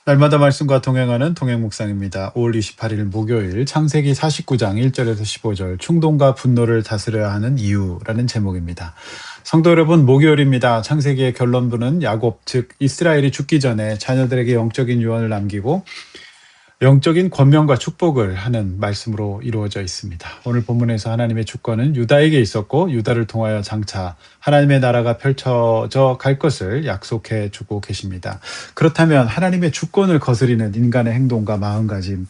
날마다 말씀과 동행하는 동행 묵상입니다. 5월 28일 목요일 창세기 49장 1절에서 15절 충동과 분노를 다스려야 하는 이유라는 제목입니다. 성도 여러분, 목요일입니다. 창세기의 결론부는 야곱, 즉 이스라엘이 죽기 전에 자녀들에게 영적인 유언을 남기고 영적인 권면과 축복을 하는 말씀으로 이루어져 있습니다. 오늘 본문에서 하나님의 주권은 유다에게 있었고 유다를 통하여 장차 하나님의 나라가 펼쳐져 갈 것을 약속해 주고 계십니다. 그렇다면 하나님의 주권을 거스리는 인간의 행동과 마음가짐,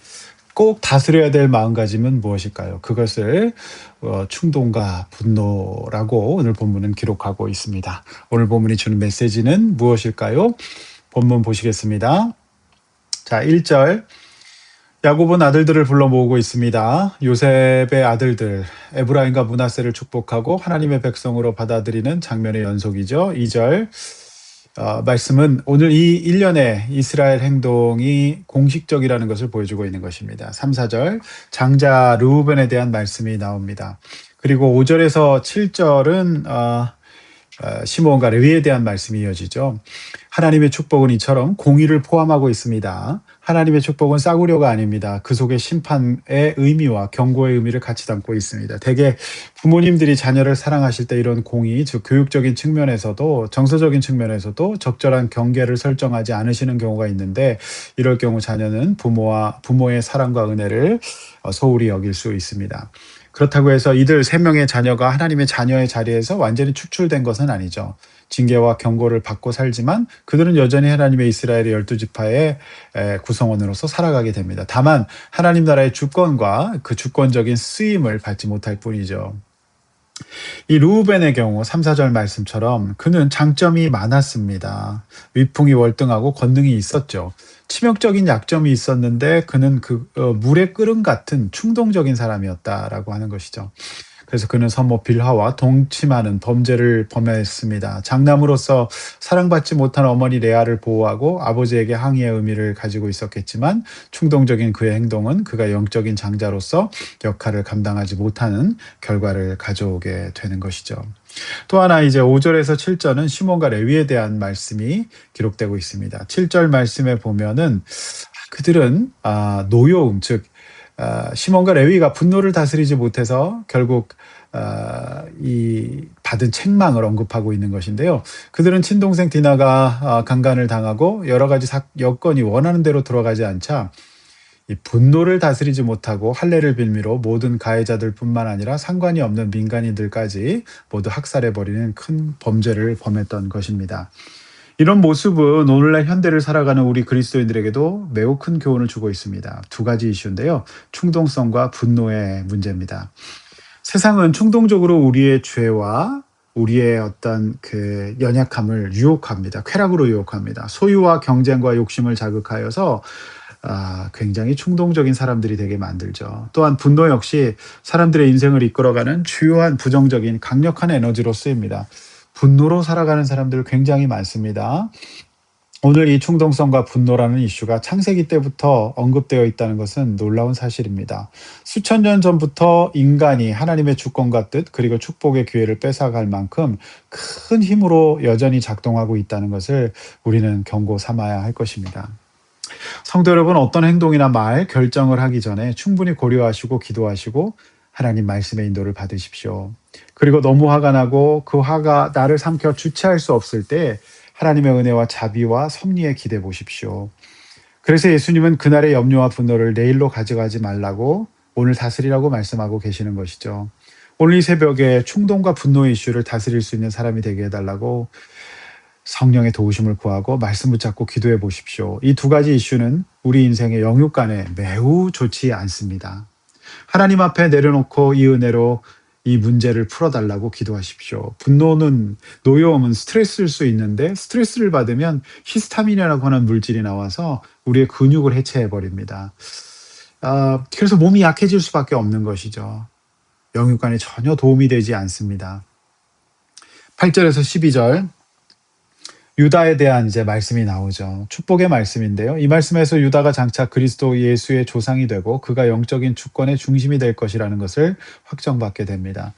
꼭 다스려야 될 마음가짐은 무엇일까요? 그것을 충동과 분노라고 오늘 본문은 기록하고 있습니다. 오늘 본문이 주는 메시지는 무엇일까요? 본문 보시겠습니다. 자, 1절. 야곱은 아들들을 불러 모으고 있습니다. 요셉의 아들들 에브라임과 므낫세를 축복하고 하나님의 백성으로 받아들이는 장면의 연속이죠. 2절 말씀은 오늘 이 일련의 이스라엘 행동이 공식적이라는 것을 보여주고 있는 것입니다. 3, 4절 장자 르우벤에 대한 말씀이 나옵니다. 그리고 5절에서 7절은 시므온과 레위에 대한 말씀이 이어지죠. 하나님의 축복은 이처럼 공의를 포함하고 있습니다. 하나님의 축복은 싸구려가 아닙니다. 그 속에 심판의 의미와 경고의 의미를 같이 담고 있습니다. 대개 부모님들이 자녀를 사랑하실 때 이런 공의, 즉 교육적인 측면에서도 정서적인 측면에서도 적절한 경계를 설정하지 않으시는 경우가 있는데 이럴 경우 자녀는 부모의 사랑과 은혜를 소홀히 여길 수 있습니다. 그렇다고 해서 이들 3명의 자녀가 하나님의 자녀의 자리에서 완전히 축출된 것은 아니죠. 징계와 경고를 받고 살지만 그들은 여전히 하나님의 이스라엘의 12지파의 구성원으로서 살아가게 됩니다. 다만 하나님 나라의 주권과 그 주권적인 쓰임을 받지 못할 뿐이죠. 이 르우벤의 경우 3, 4절 말씀처럼 그는 장점이 많았습니다. 위풍이 월등하고 권능이 있었죠. 치명적인 약점이 있었는데 그는 물의 끓음 같은 충동적인 사람이었다라고 하는 것이죠. 그래서 그는 성모 빌하와 동침하는 범죄를 범했습니다. 장남으로서 사랑받지 못한 어머니 레아를 보호하고 아버지에게 항의의 의미를 가지고 있었겠지만 충동적인 그의 행동은 그가 영적인 장자로서 역할을 감당하지 못하는 결과를 가져오게 되는 것이죠. 또 하나 이제 5절에서 7절은 시몬과 레위에 대한 말씀이 기록되고 있습니다. 7절 말씀에 보면은 그들은 노여움, 즉 시몬과 레위가 분노를 다스리지 못해서 결국 이 받은 책망을 언급하고 있는 것인데요. 그들은 친동생 디나가 강간을 당하고 여러 가지 여건이 원하는 대로 돌아가지 않자 이 분노를 다스리지 못하고 할례를 빌미로 모든 가해자들뿐만 아니라 상관이 없는 민간인들까지 모두 학살해버리는 큰 범죄를 범했던 것입니다. 이런 모습은 오늘날 현대를 살아가는 우리 그리스도인들에게도 매우 큰 교훈을 주고 있습니다. 2가지 이슈인데요. 충동성과 분노의 문제입니다. 세상은 충동적으로 우리의 죄와 우리의 어떤 그 연약함을 유혹합니다. 쾌락으로 유혹합니다. 소유와 경쟁과 욕심을 자극하여서 굉장히 충동적인 사람들이 되게 만들죠. 또한 분노 역시 사람들의 인생을 이끌어가는 주요한 부정적인 강력한 에너지로 쓰입니다. 분노로 살아가는 사람들 굉장히 많습니다. 오늘 이 충동성과 분노라는 이슈가 창세기 때부터 언급되어 있다는 것은 놀라운 사실입니다. 수천 년 전부터 인간이 하나님의 주권과 뜻 그리고 축복의 기회를 뺏어갈 만큼 큰 힘으로 여전히 작동하고 있다는 것을 우리는 경고 삼아야 할 것입니다. 성도 여러분, 어떤 행동이나 말, 결정을 하기 전에 충분히 고려하시고 기도하시고 하나님 말씀의 인도를 받으십시오. 그리고 너무 화가 나고 그 화가 나를 삼켜 주체할 수 없을 때 하나님의 은혜와 자비와 섭리에 기대 보십시오. 그래서 예수님은 그날의 염려와 분노를 내일로 가져가지 말라고 오늘 다스리라고 말씀하고 계시는 것이죠. 오늘 이 새벽에 충동과 분노의 이슈를 다스릴 수 있는 사람이 되게 해달라고 성령의 도우심을 구하고 말씀 붙잡고 기도해 보십시오. 이 2가지 이슈는 우리 인생의 영육간에 매우 좋지 않습니다. 하나님 앞에 내려놓고 이 은혜로 이 문제를 풀어달라고 기도하십시오. 분노는, 노여움은 스트레스일 수 있는데 스트레스를 받으면 히스타민이라고 하는 물질이 나와서 우리의 근육을 해체해버립니다. 그래서 몸이 약해질 수밖에 없는 것이죠. 영육간에 전혀 도움이 되지 않습니다. 8절에서 12절 유다에 대한 이제 말씀이 나오죠. 축복의 말씀인데요. 이 말씀에서 유다가 장차 그리스도 예수의 조상이 되고 그가 영적인 주권의 중심이 될 것이라는 것을 확정받게 됩니다.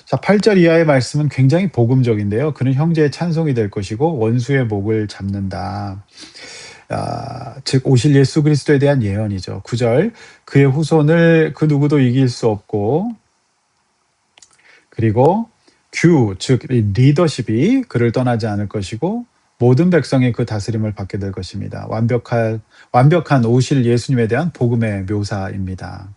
자, 8절 이하의 말씀은 굉장히 복음적인데요. 그는 형제의 찬송이 될 것이고 원수의 목을 잡는다. 즉 오실 예수 그리스도에 대한 예언이죠. 9절 그의 후손을 그 누구도 이길 수 없고 그리고 즉 리더십이 그를 떠나지 않을 것이고 모든 백성이 그 다스림을 받게 될 것입니다. 완벽한 오실 예수님에 대한 복음의 묘사입니다.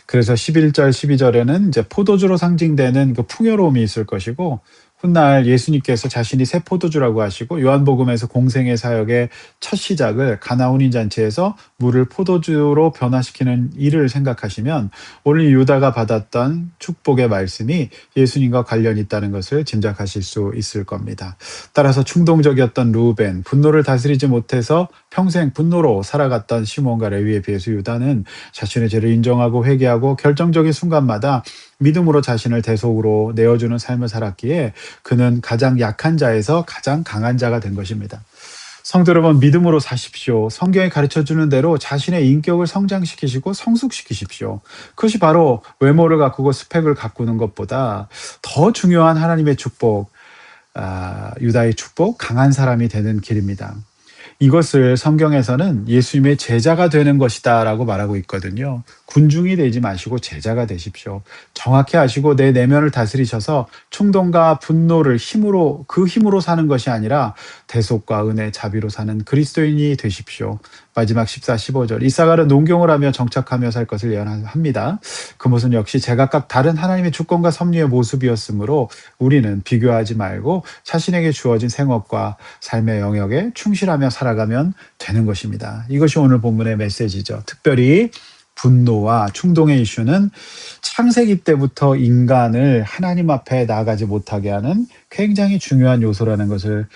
그래서 11절, 12절에는 이제 포도주로 상징되는 그 풍요로움이 있을 것이고 훗날 예수님께서 자신이 새 포도주라고 하시고 요한복음에서 공생의 사역의 첫 시작을 가나운인 잔치에서 물을 포도주로 변화시키는 일을 생각하시면 오늘 유다가 받았던 축복의 말씀이 예수님과 관련이 있다는 것을 짐작하실 수 있을 겁니다. 따라서 충동적이었던 루벤, 분노를 다스리지 못해서 평생 분노로 살아갔던 시몬과 레위에 비해서 유다는 자신의 죄를 인정하고 회개하고 결정적인 순간마다 믿음으로 자신을 대속으로 내어주는 삶을 살았기에 그는 가장 약한 자에서 가장 강한 자가 된 것입니다. 성도 여러분, 믿음으로 사십시오. 성경이 가르쳐주는 대로 자신의 인격을 성장시키시고 성숙시키십시오. 그것이 바로 외모를 가꾸고 스펙을 가꾸는 것보다 더 중요한 하나님의 축복, 유다의 축복, 강한 사람이 되는 길입니다. 이것을 성경에서는 예수님의 제자가 되는 것이다 라고 말하고 있거든요. 군중이 되지 마시고 제자가 되십시오. 정확히 아시고 내 내면을 다스리셔서 충동과 분노를 그 힘으로 사는 것이 아니라 대속과 은혜, 자비로 사는 그리스도인이 되십시오. 마지막 14, 15절 이사갈은 농경을 하며 정착하며 살 것을 예언합니다. 그 모습은 역시 제각각 다른 하나님의 주권과 섭리의 모습이었으므로 우리는 비교하지 말고 자신에게 주어진 생업과 삶의 영역에 충실하며 살아가면 되는 것입니다. 이것이 오늘 본문의 메시지죠. 특별히 분노와 충동의 이슈는 창세기 때부터 인간을 하나님 앞에 나아가지 못하게 하는 굉장히 중요한 요소라는 것을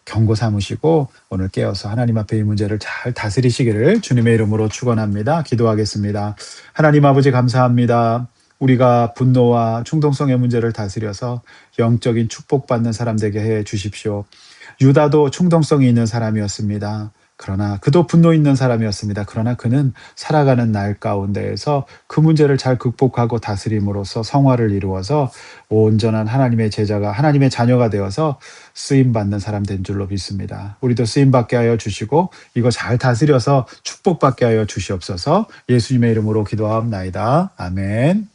경고 삼으시고 오늘 깨어서 하나님 앞에 이 문제를 잘 다스리시기를 주님의 이름으로 축원합니다. 기도하겠습니다. 하나님 아버지 감사합니다. 우리가 분노와 충동성의 문제를 다스려서 영적인 축복받는 사람 되게 해 주십시오. 유다도 충동성이 있는 사람이었습니다. 그러나 그도 분노 있는 사람이었습니다. 그러나 그는 살아가는 날 가운데에서 그 문제를 잘 극복하고 다스림으로써 성화를 이루어서 온전한 하나님의 제자가 하나님의 자녀가 되어서 쓰임받는 사람 된 줄로 믿습니다. 우리도 쓰임받게 하여 주시고 이거 잘 다스려서 축복받게 하여 주시옵소서. 예수님의 이름으로 기도하옵나이다. 아멘.